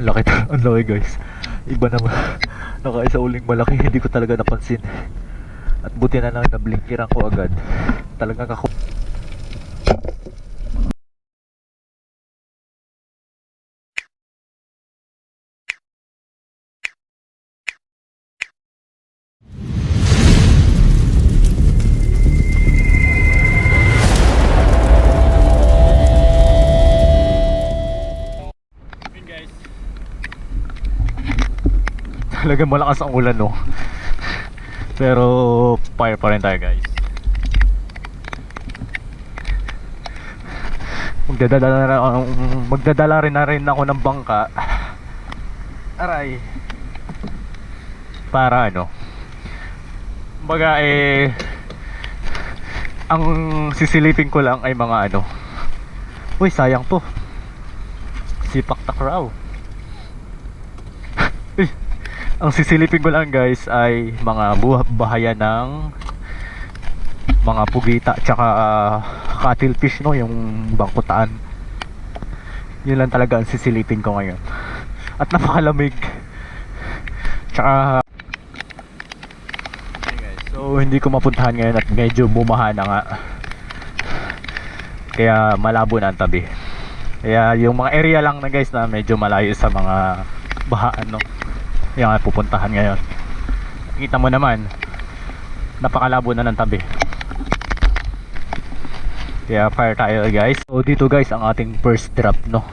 Ang laki, ang laki guys. Iba naman. Nakaisa uling malaki, hindi ko talaga napansin. At buti na lang nablinkiran ko agad. Talagang ako. Talagang malakas ang ulan, no? Pero fire pa rin tayo guys. Magdadala rin na rin ako ng bangka. Aray. Para ano? Kumbaga ang sisilipin ko lang ay mga ano. Uy, sayang to. Sipak takraw. Ang sisilipin ko lang guys ay mga bahayan ng mga pugita tsaka cuttlefish, no, yung bangkutaan. Yun lang talaga ang sisilipin ko ngayon. At napakalamig. Tsaka okay guys, so hindi ko mapuntahan ngayon at medyo bumaha na nga. Kaya malabo na ang tabi. Kaya yung mga area lang na guys na medyo malayo sa mga bahaan, no, yung pupuntahan ngayon. Kita mo naman, napakalabo na ng tabi. Kaya fire tayo guys. So dito guys ang ating first drop, no,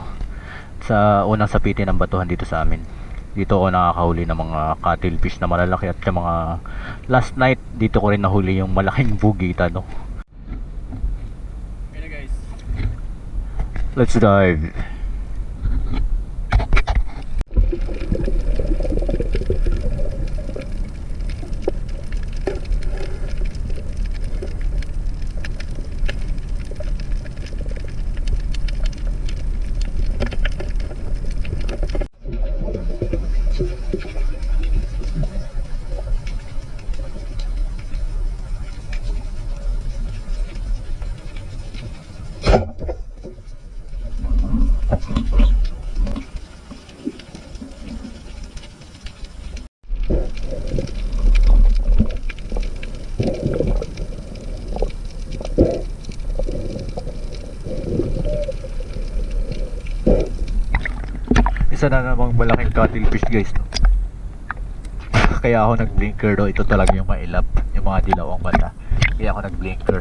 sa unang sapitin ng batuhan dito sa amin. Dito ako nakakahuli ng mga cuttlefish na malalaki. At yung mga last night dito ko rin nahuli yung malaking bugita, no. Okay na guys, let's dive. Isa na namang malaking cuttlefish guys, no? Kaya ako nag-blinker do. Ito talaga yung mailap, yung mga dilawang mata. Kaya ako nag-blinker.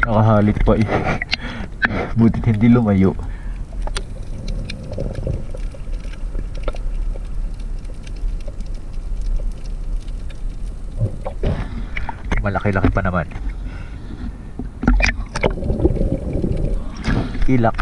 Nakahalit pa eh. Butit hindi lumayo. Malaki-laki pa naman. Ilak.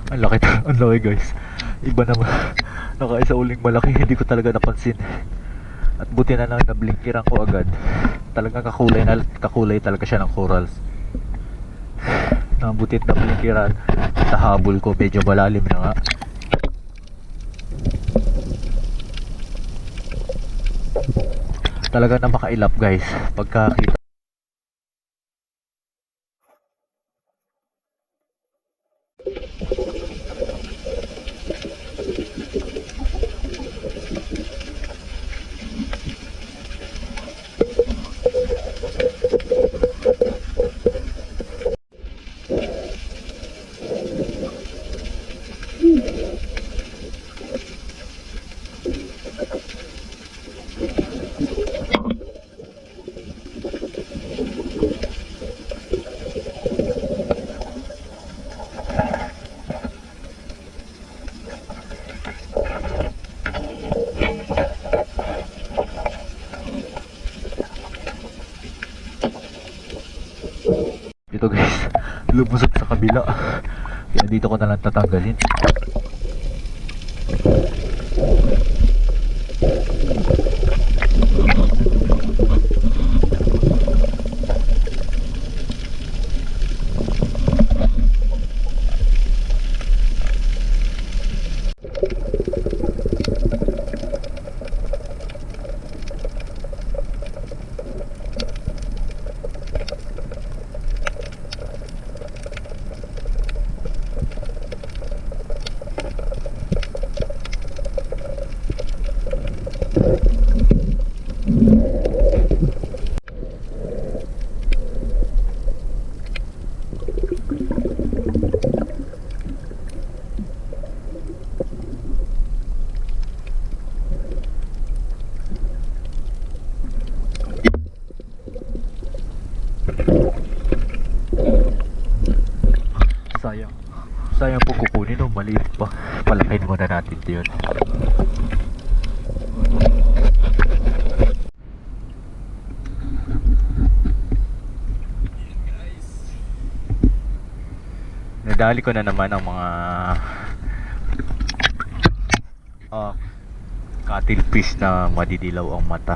Ang laki, ang laki guys. Iba naman. Nakaisa uling malaki, hindi ko talaga napansin. At buti na lang nablinkiran ko agad. Talagang kakulay talaga siya ng corals. Butit na blinkiran. Nahabol ko, medyo malalim na nga. Talaga na makailap guys pagkakita. Dito guys, lumusot sa kabila. Kaya dito ko na lang tatanggalin. Sayang po kukunin, no? Maliit pa. Palakin muna natin yun. Nadali ko na naman ang mga cuttlefish na madidilaw ang mata.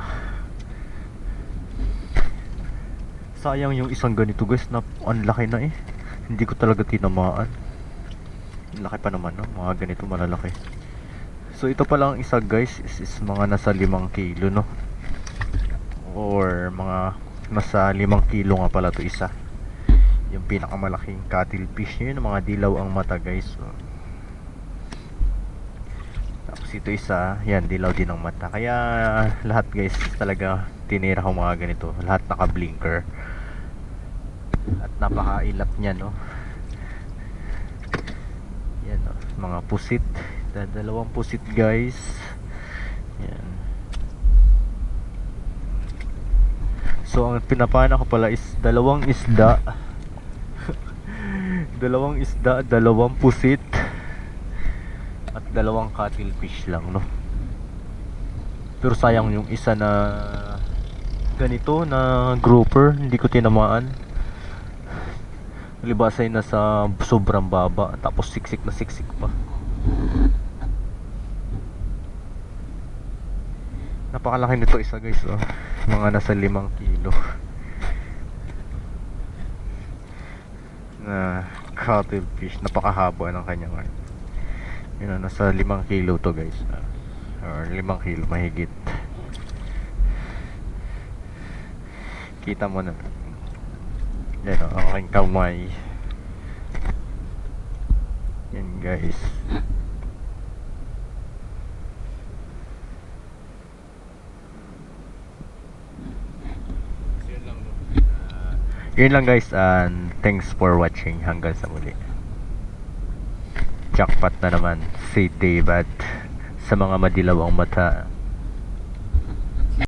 Sayang yung isang ganito guys, na ang laki na eh. Hindi ko talaga tinamaan. Laki pa naman, no? Mga ganito malalaki. So ito pa lang isa guys is mga nasa 5 kilo, no? Or mga nasa 5 kilo nga pala to isa. Yung pinakamalaking cuttlefish. Yun, mga dilaw ang mata guys. So, tapos ito isa, yan, dilaw din ang mata. Kaya lahat guys talaga tinira ko mga ganito. Lahat naka blinker. At napakailap niya, no? Yan, no? Mga pusit. Dalawang pusit guys. Yan. So ang pinapana ko pala is dalawang isda. Dalawang isda, dalawang pusit, at dalawang cuttlefish lang, no? Pero sayang yung isa na ganito na grouper, hindi ko tinamaan. Libasay na sa sobrang baba, tapos siksik na siksik pa. Napakalaki nito isa guys, oh. Mga nasa 5 kilo na cuttlefish. Napakahaba ng kanyang ano. Yun, nasa 5 kilo to guys, or 5 kilo mahigit. Kita mo na yan, ang aking kamay. Yan guys. Yun lang guys, and thanks for watching. Hanggang sa muli. Jackpot na naman si David sa mga madilaw ang mata.